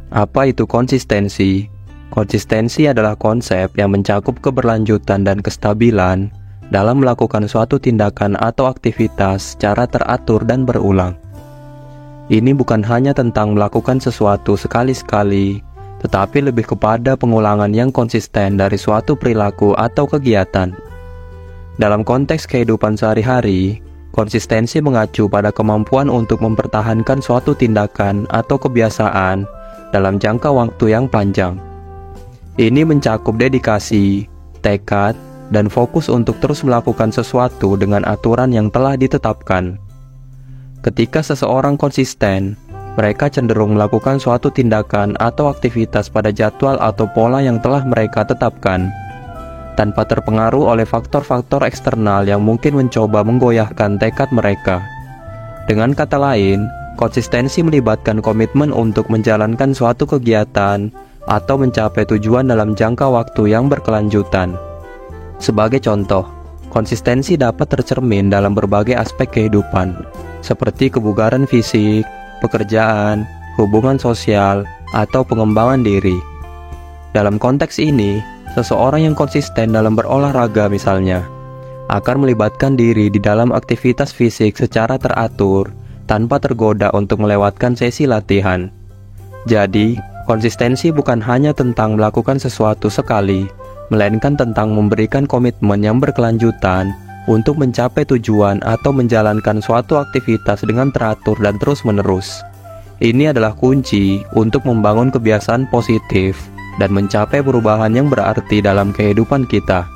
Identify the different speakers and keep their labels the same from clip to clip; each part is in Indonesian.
Speaker 1: Apa itu konsistensi? Konsistensi adalah konsep yang mencakup keberlanjutan dan kestabilan dalam melakukan suatu tindakan atau aktivitas secara teratur dan berulang. Ini bukan hanya tentang melakukan sesuatu sekali-sekali, tetapi lebih kepada pengulangan yang konsisten dari suatu perilaku atau kegiatan. Dalam konteks kehidupan sehari-hari, konsistensi mengacu pada kemampuan untuk mempertahankan suatu tindakan atau kebiasaan dalam jangka waktu yang panjang. Ini mencakup dedikasi, tekad, dan fokus untuk terus melakukan sesuatu dengan aturan yang telah ditetapkan. Ketika seseorang konsisten, mereka cenderung melakukan suatu tindakan atau aktivitas pada jadwal atau pola yang telah mereka tetapkan, tanpa terpengaruh oleh faktor-faktor eksternal yang mungkin mencoba menggoyahkan tekad mereka. Dengan kata lain, konsistensi melibatkan komitmen untuk menjalankan suatu kegiatan atau mencapai tujuan dalam jangka waktu yang berkelanjutan. Sebagai contoh, konsistensi dapat tercermin dalam berbagai aspek kehidupan, seperti kebugaran fisik, pekerjaan, hubungan sosial, atau pengembangan diri. Dalam konteks ini, seseorang yang konsisten dalam berolahraga misalnya, akan melibatkan diri di dalam aktivitas fisik secara teratur, tanpa tergoda untuk melewatkan sesi latihan. Jadi, konsistensi bukan hanya tentang melakukan sesuatu sekali, melainkan tentang memberikan komitmen yang berkelanjutan untuk mencapai tujuan atau menjalankan suatu aktivitas dengan teratur dan terus-menerus. Ini adalah kunci untuk membangun kebiasaan positif dan mencapai perubahan yang berarti dalam kehidupan kita.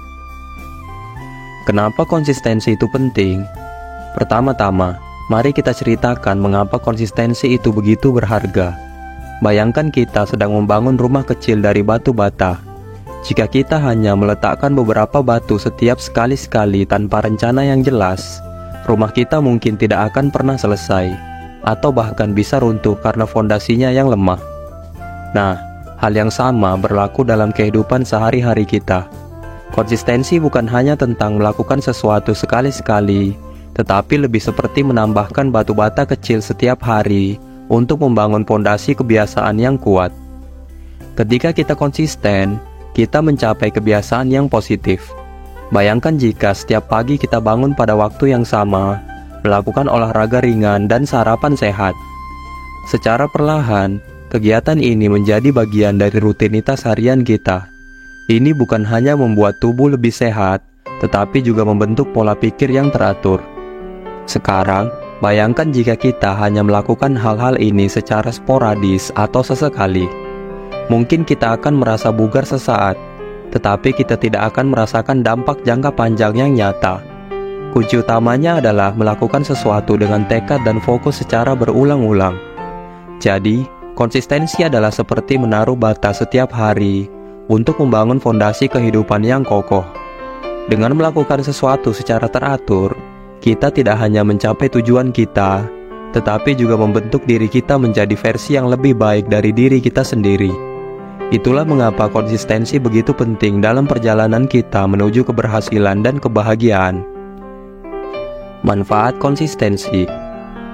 Speaker 1: Kenapa konsistensi itu penting? Pertama-tama, mari kita ceritakan mengapa konsistensi itu begitu berharga. Bayangkan kita sedang membangun rumah kecil dari batu bata. Jika kita hanya meletakkan beberapa batu setiap sekali-sekali tanpa rencana yang jelas, rumah kita mungkin tidak akan pernah selesai, atau bahkan bisa runtuh karena fondasinya yang lemah. Nah, hal yang sama berlaku dalam kehidupan sehari-hari kita. Konsistensi bukan hanya tentang melakukan sesuatu sekali-sekali, tetapi lebih seperti menambahkan batu bata kecil setiap hari untuk membangun fondasi kebiasaan yang kuat. Ketika kita konsisten, kita mencapai kebiasaan yang positif. Bayangkan jika setiap pagi kita bangun pada waktu yang sama, melakukan olahraga ringan dan sarapan sehat. Secara perlahan, kegiatan ini menjadi bagian dari rutinitas harian kita. Ini bukan hanya membuat tubuh lebih sehat, tetapi juga membentuk pola pikir yang teratur. Sekarang, bayangkan jika kita hanya melakukan hal-hal ini secara sporadis atau sesekali. Mungkin kita akan merasa bugar sesaat, tetapi kita tidak akan merasakan dampak jangka panjang yang nyata. Kunci utamanya adalah melakukan sesuatu dengan tekad dan fokus secara berulang-ulang. Jadi, konsistensi adalah seperti menaruh bata setiap hari untuk membangun fondasi kehidupan yang kokoh. Dengan melakukan sesuatu secara teratur, kita tidak hanya mencapai tujuan kita, tetapi juga membentuk diri kita menjadi versi yang lebih baik dari diri kita sendiri. Itulah mengapa konsistensi begitu penting dalam perjalanan kita menuju keberhasilan dan kebahagiaan. Manfaat konsistensi.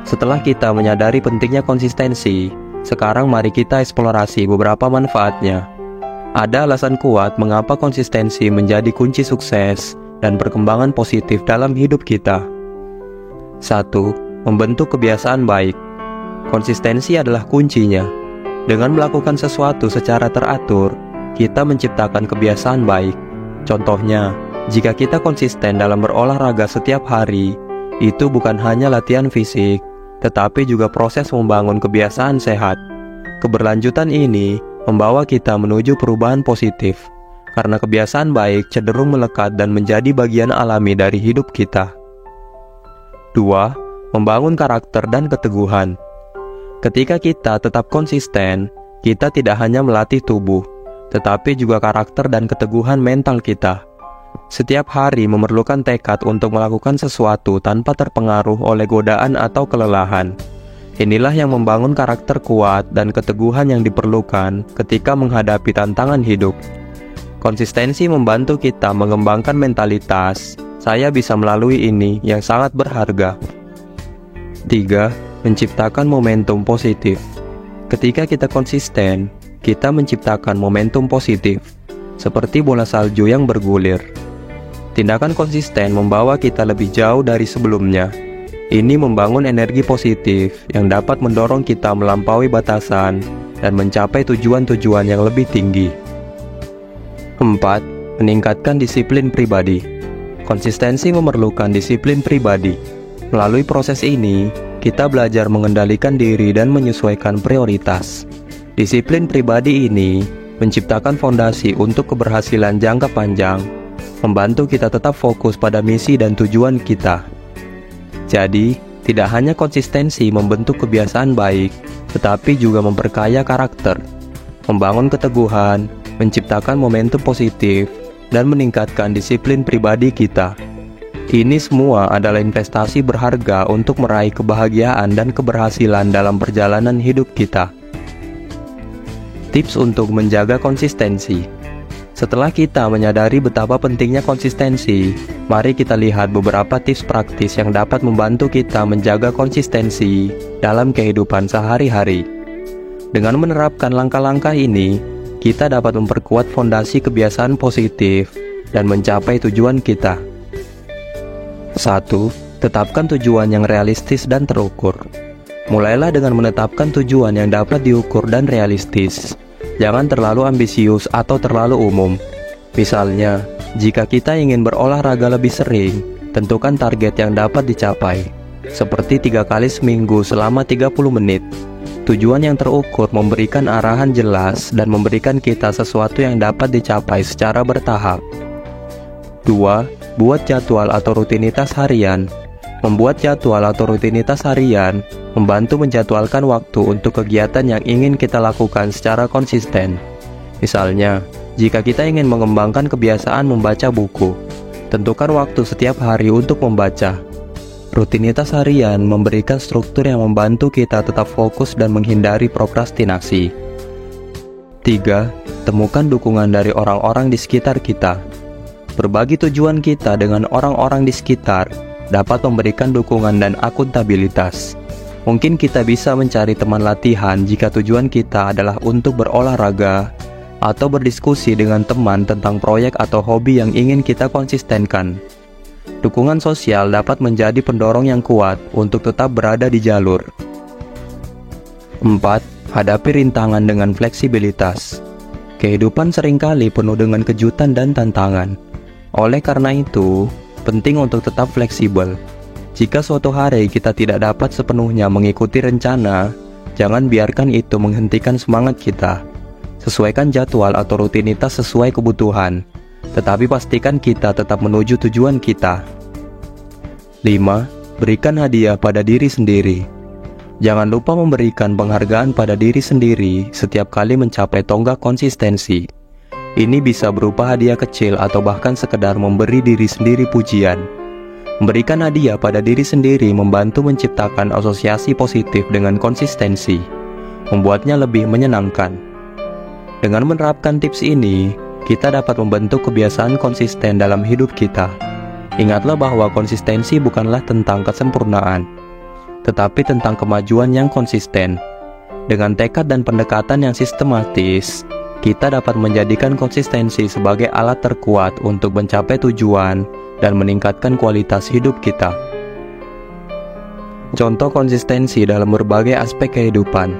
Speaker 1: Setelah kita menyadari pentingnya konsistensi, sekarang mari kita eksplorasi beberapa manfaatnya. Ada alasan kuat mengapa konsistensi menjadi kunci sukses dan perkembangan positif dalam hidup kita. 1. Membentuk kebiasaan baik. Konsistensi adalah kuncinya. Dengan melakukan sesuatu secara teratur, kita menciptakan kebiasaan baik. Contohnya, jika kita konsisten dalam berolahraga setiap hari, itu bukan hanya latihan fisik, tetapi juga proses membangun kebiasaan sehat. Keberlanjutan ini membawa kita menuju perubahan positif, karena kebiasaan baik cenderung melekat dan menjadi bagian alami dari hidup kita. 2. Membangun karakter dan keteguhan. Ketika kita tetap konsisten, kita tidak hanya melatih tubuh, tetapi juga karakter dan keteguhan mental kita. Setiap hari memerlukan tekad untuk melakukan sesuatu tanpa terpengaruh oleh godaan atau kelelahan. Inilah yang membangun karakter kuat dan keteguhan yang diperlukan ketika menghadapi tantangan hidup. Konsistensi membantu kita mengembangkan mentalitas, saya bisa melalui ini yang sangat berharga. 3. Menciptakan momentum positif. Ketika kita konsisten, kita menciptakan momentum positif, seperti bola salju yang bergulir. Tindakan konsisten membawa kita lebih jauh dari sebelumnya. Ini membangun energi positif yang dapat mendorong kita melampaui batasan dan mencapai tujuan-tujuan yang lebih tinggi. 4. Meningkatkan disiplin pribadi. Konsistensi memerlukan disiplin pribadi. Melalui proses ini, kita belajar mengendalikan diri dan menyesuaikan prioritas. Disiplin pribadi ini menciptakan fondasi untuk keberhasilan jangka panjang, membantu kita tetap fokus pada misi dan tujuan kita. Jadi, tidak hanya konsistensi membentuk kebiasaan baik, tetapi juga memperkaya karakter, membangun keteguhan, menciptakan momentum positif, dan meningkatkan disiplin pribadi kita. Ini semua adalah investasi berharga untuk meraih kebahagiaan dan keberhasilan dalam perjalanan hidup kita. Tips untuk menjaga konsistensi. Setelah kita menyadari betapa pentingnya konsistensi, mari kita lihat beberapa tips praktis yang dapat membantu kita menjaga konsistensi dalam kehidupan sehari-hari. Dengan menerapkan langkah-langkah ini, kita dapat memperkuat fondasi kebiasaan positif dan mencapai tujuan kita. 1. Tetapkan tujuan yang realistis dan terukur. Mulailah dengan menetapkan tujuan yang dapat diukur dan realistis. Jangan terlalu ambisius atau terlalu umum. Misalnya, jika kita ingin berolahraga lebih sering, tentukan target yang dapat dicapai, seperti 3 kali seminggu selama 30 menit. Tujuan yang terukur memberikan arahan jelas dan memberikan kita sesuatu yang dapat dicapai secara bertahap. 2. Buat jadwal atau rutinitas harian. Membuat jadwal atau rutinitas harian membantu menjadwalkan waktu untuk kegiatan yang ingin kita lakukan secara konsisten. Misalnya, jika kita ingin mengembangkan kebiasaan membaca buku, tentukan waktu setiap hari untuk membaca. Rutinitas harian memberikan struktur yang membantu kita tetap fokus dan menghindari prokrastinasi. 3. Temukan dukungan dari orang-orang di sekitar kita. Berbagi tujuan kita dengan orang-orang di sekitar dapat memberikan dukungan dan akuntabilitas. Mungkin kita bisa mencari teman latihan jika tujuan kita adalah untuk berolahraga, atau berdiskusi dengan teman tentang proyek atau hobi yang ingin kita konsistenkan. Dukungan sosial dapat menjadi pendorong yang kuat untuk tetap berada di jalur. 4. Hadapi rintangan dengan fleksibilitas. Kehidupan seringkali penuh dengan kejutan dan tantangan. Oleh karena itu, penting untuk tetap fleksibel. Jika suatu hari kita tidak dapat sepenuhnya mengikuti rencana, jangan biarkan itu menghentikan semangat kita. Sesuaikan jadwal atau rutinitas sesuai kebutuhan, tetapi pastikan kita tetap menuju tujuan kita. 5. Berikan hadiah pada diri sendiri. Jangan lupa memberikan penghargaan pada diri sendiri setiap kali mencapai tonggak konsistensi. Ini bisa berupa hadiah kecil atau bahkan sekedar memberi diri sendiri pujian. Memberikan hadiah pada diri sendiri membantu menciptakan asosiasi positif dengan konsistensi, membuatnya lebih menyenangkan. Dengan menerapkan tips ini, kita dapat membentuk kebiasaan konsisten dalam hidup kita. Ingatlah bahwa konsistensi bukanlah tentang kesempurnaan, tetapi tentang kemajuan yang konsisten. Dengan tekad dan pendekatan yang sistematis, kita dapat menjadikan konsistensi sebagai alat terkuat untuk mencapai tujuan dan meningkatkan kualitas hidup kita. Contoh konsistensi dalam berbagai aspek kehidupan.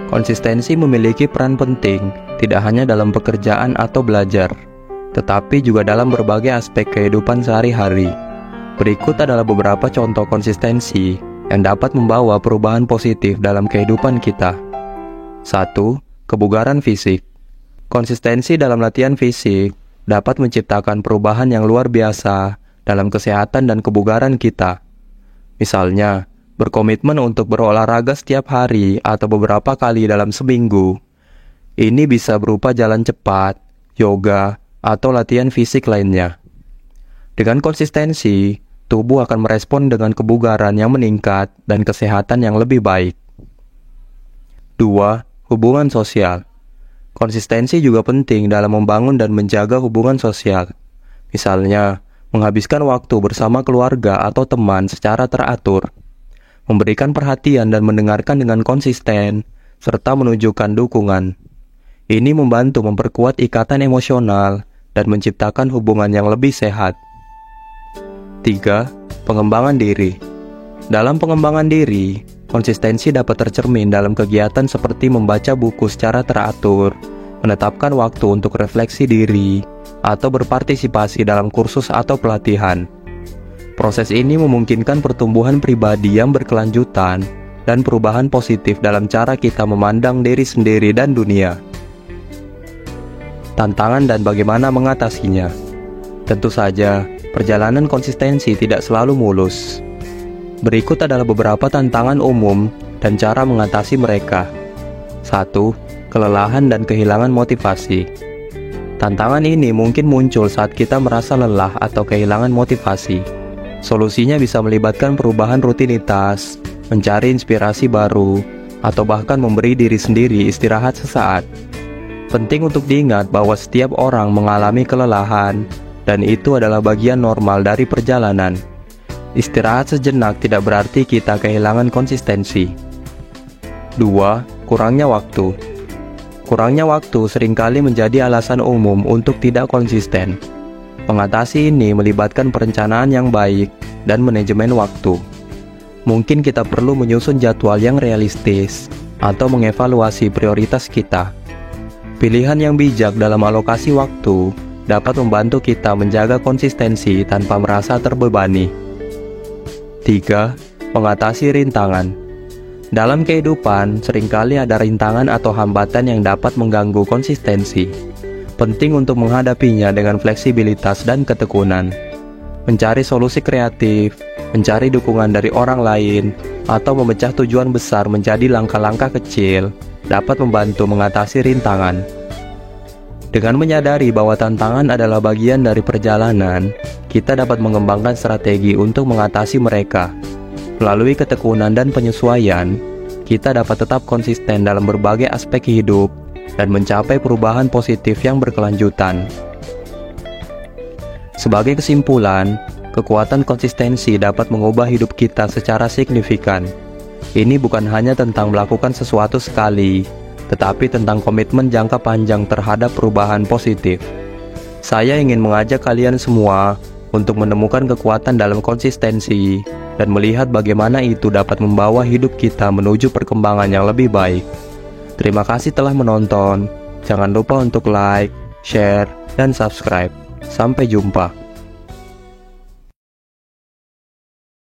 Speaker 1: Konsistensi memiliki peran penting, tidak hanya dalam pekerjaan atau belajar, tetapi juga dalam berbagai aspek kehidupan sehari-hari. Berikut adalah beberapa contoh konsistensi yang dapat membawa perubahan positif dalam kehidupan kita. 1. Kebugaran fisik. Konsistensi dalam latihan fisik dapat menciptakan perubahan yang luar biasa dalam kesehatan dan kebugaran kita. Misalnya, berkomitmen untuk berolahraga setiap hari atau beberapa kali dalam seminggu. Ini bisa berupa jalan cepat, yoga, atau latihan fisik lainnya. Dengan konsistensi, tubuh akan merespon dengan kebugaran yang meningkat dan kesehatan yang lebih baik. 2. Hubungan sosial. Konsistensi juga penting dalam membangun dan menjaga hubungan sosial. Misalnya, menghabiskan waktu bersama keluarga atau teman secara teratur. Memberikan perhatian dan mendengarkan dengan konsisten serta menunjukkan dukungan. Ini membantu memperkuat ikatan emosional dan menciptakan hubungan yang lebih sehat. 3. Pengembangan diri. Dalam pengembangan diri, konsistensi dapat tercermin dalam kegiatan seperti membaca buku secara teratur, menetapkan waktu untuk refleksi diri, atau berpartisipasi dalam kursus atau pelatihan. Proses ini memungkinkan pertumbuhan pribadi yang berkelanjutan dan perubahan positif dalam cara kita memandang diri sendiri dan dunia. Tantangan dan bagaimana mengatasinya. Tentu saja, perjalanan konsistensi tidak selalu mulus. Berikut adalah beberapa tantangan umum dan cara mengatasi mereka. 1. Kelelahan dan kehilangan motivasi. Tantangan ini mungkin muncul saat kita merasa lelah atau kehilangan motivasi. Solusinya bisa melibatkan perubahan rutinitas, mencari inspirasi baru, atau bahkan memberi diri sendiri istirahat sesaat. Penting untuk diingat bahwa setiap orang mengalami kelelahan, dan itu adalah bagian normal dari perjalanan. Istirahat sejenak tidak berarti kita kehilangan konsistensi. 2. Kurangnya waktu. Kurangnya waktu seringkali menjadi alasan umum untuk tidak konsisten. Mengatasi ini melibatkan perencanaan yang baik dan manajemen waktu. Mungkin kita perlu menyusun jadwal yang realistis atau mengevaluasi prioritas kita. Pilihan yang bijak dalam alokasi waktu dapat membantu kita menjaga konsistensi tanpa merasa terbebani. 3. Mengatasi rintangan. Dalam kehidupan, seringkali ada rintangan atau hambatan yang dapat mengganggu konsistensi. Penting untuk menghadapinya dengan fleksibilitas dan ketekunan. Mencari solusi kreatif, mencari dukungan dari orang lain, atau memecah tujuan besar menjadi langkah-langkah kecil dapat membantu mengatasi rintangan. Dengan menyadari bahwa tantangan adalah bagian dari perjalanan, kita dapat mengembangkan strategi untuk mengatasi mereka. Melalui ketekunan dan penyesuaian, kita dapat tetap konsisten dalam berbagai aspek hidup dan mencapai perubahan positif yang berkelanjutan. Sebagai kesimpulan, kekuatan konsistensi dapat mengubah hidup kita secara signifikan. Ini bukan hanya tentang melakukan sesuatu sekali, tetapi tentang komitmen jangka panjang terhadap perubahan positif. Saya ingin mengajak kalian semua untuk menemukan kekuatan dalam konsistensi dan melihat bagaimana itu dapat membawa hidup kita menuju perkembangan yang lebih baik. Terima kasih telah menonton. Jangan lupa untuk like, share, dan subscribe. Sampai jumpa.